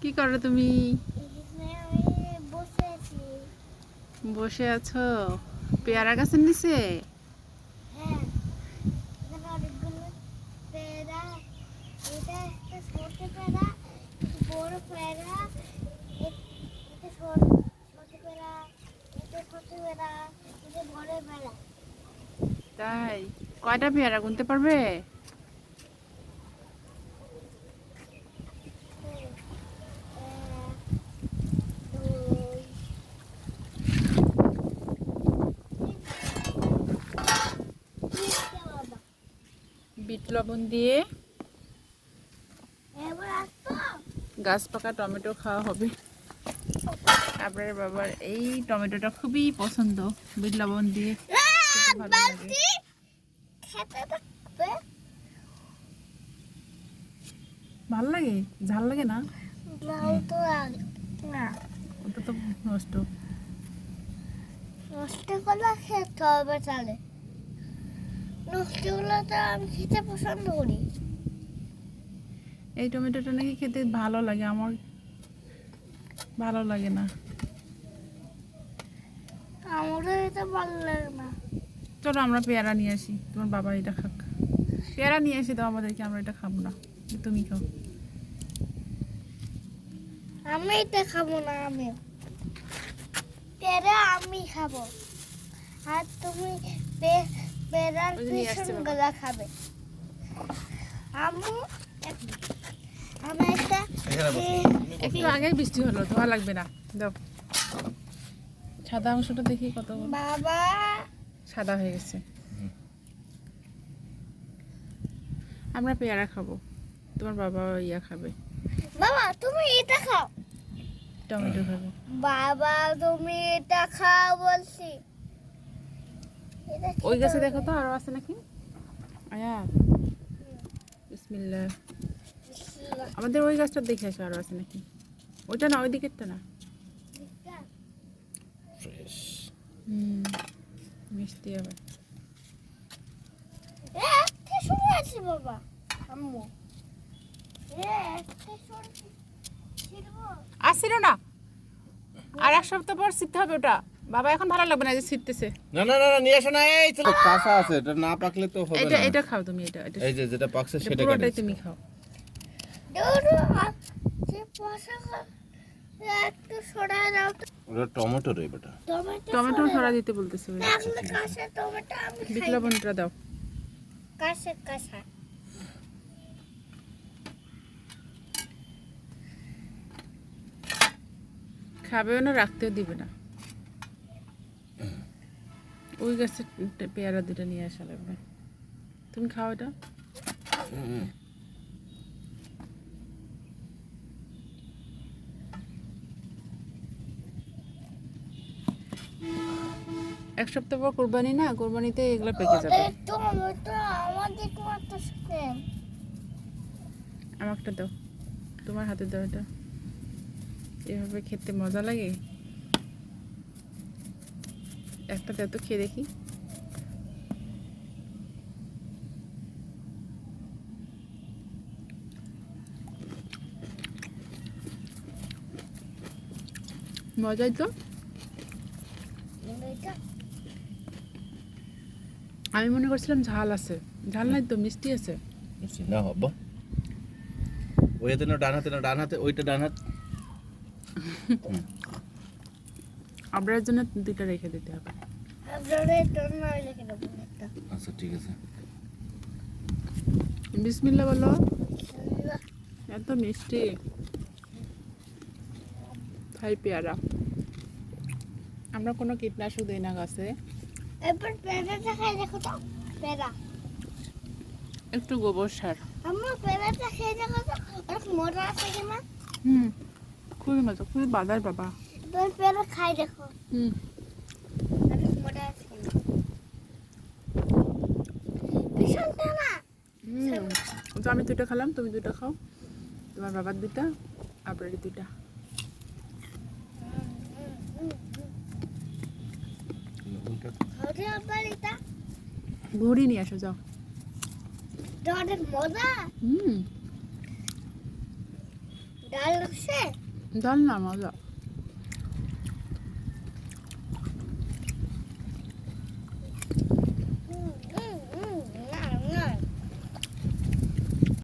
কি করো তুমি? বসে আছি। বসে আছো পেয়ারা গাছের নিচে? হ্যাঁ, এখানে অনেকগুলো পেয়ারা। এটা একটা ছোট পেয়ারা, এটা বড় পেয়ারা, এটা ছোট পেয়ারা, এটা ছোট পেয়ারা, এটা বড় পেয়ারা। তাই কয়টা পেয়ারা গুনতে পারবে? বিট লবণ দিয়ে এবার আসতো। গাছ পাকা টমেটো খাওয়া হবে। আপনার বাবার এই টমেটোটা খুবই পছন্দ, বিট লবণ দিয়ে খেতে ভালো লাগে। ভালো লাগে? ঝাল লাগে না? না, ওটা তো নষ্ট। নষ্ট করলে খেতে হবে তাহলে। নষ্ট করলে তো আমি খেতে পছন্দ করি। এই টমেটোটা নাকি খেতে ভালো লাগে, আমার ভালো লাগে না। আমারও এটা ভালো লাগে না। চলো আমরা পেয়ারা নিয়ে আসি, তোমার বাবা এটা খাক। পেয়ারা নিয়ে আসি তো আমাদেরকে, আমরা এটা খাবো না, তুমি খাও। আমি এটা খাবো না। আমি পেয়ারা আমি খাবো, আর তুমি পেয়ারার ওই যে নিয়ে আসছে পিছন বাবা। গলা খাবে। আমি আমি একটা একটু আগে বৃষ্টি হলো, ধোয়া লাগবে না। দাও সাদা অংশটা দেখি কত বাবা সাদা হয়ে গেছে। আমরা পেয়ারা খাবো, তোমার বাবা ইয়া খাবে, বাবা তুমি এটা খাও। টমেটো খাবে। বাবা তুমি এটা খাও বলছি। এটা ওই খেতে গাছে হবে। দেখো তো আরো আছে নাকি। আয়া বিসমিল্লাহ। আমাদের ওই গাছটা দেখে আসো আরো আছে নাকি। ওইটা না, ওই দিকেরটা না। মিষ্টি আবার। একটা শুনে আছি বাবা আম্মু। একটা শুনে ছিড়বো। আসছিল না, আর এক সপ্তাহ পর ছিটতে হবে ওটা। বাবা এখন ভালো লাগবে না যে ছিটতেছে। না না না না, নিয়ে আসো না, এই তো কাঁচা আছে, এটা না পাকলে তো হবে এটা না। এটা খাও তুমি, এটা এটা এই যে যেটা পাকছে এটা সেটা পুরোটাই কাটে। তুমি খাও। দৌড়ো যে পয়সা একটু সরাই দাও তো। ওটা টমেটো রে বেটা। টমেটো সরা দিতে বলতেছে ওই। আসলে কাঁচা টমেটো আমি বিট খাই না। লবণটা দাও। কাঁচা কাঁচা খাবেও না, রাখতেও দিবে না। ওই গাছের পেয়ারা দুটো নিয়ে আসা লাগবে। তুমি খাও এটা। এক সপ্তাহ পর কোরবানি না, কোরবানিতে এগুলো পেকে যাবে। ওদের টমেটো আমাদের টমেটো সেম। আমারটা দাও, তোমার হাতে দাও এটা। এভাবে খেতে মজা লাগে। একটা দাও তো, খেয়ে দেখি। মজাই তো। এটা আমি মনে করছিলাম ঝাল আছে, ঝাল নাই তো, মিষ্টি আছে। না হব ওই হাতে না, ডান হাতে না, ডান হাতে, ওইটা ডান হাত। আপনার জন্য দুইটা রেখে দিতে হবে। আপনাদের জন্য লিখে দেবো একটা। আচ্ছা ঠিক আছে। বিসমিল্লাহ বলো। এত মিষ্টি, খাই পেয়ারা। আমরা কোনো কীটনাশক দিই না গাছে, এবার পেয়ারাটা খাই দেখো তো। পেয়ারা একটু গোবর সার। আমার পেয়ারাটা খেয়ে দেখো তো, অনেক মজা আছে কিনা। খুবই মজা, খুবই বাদার বাবা। এবার পেয়ারা খাই দেখো, হুম অনেক মজা আছে কিনা। ভীষণ টানা। তো আমি দুইটা খেলাম, তুমি দুইটা খাও, তোমার বাবার দুইটা, আপনার দুইটা। খাওয়া আবার এটা ঘুরি নিয়ে আসো, যাও। এটা অনেক মজা। হুম ডাল আছে ডাল না মজা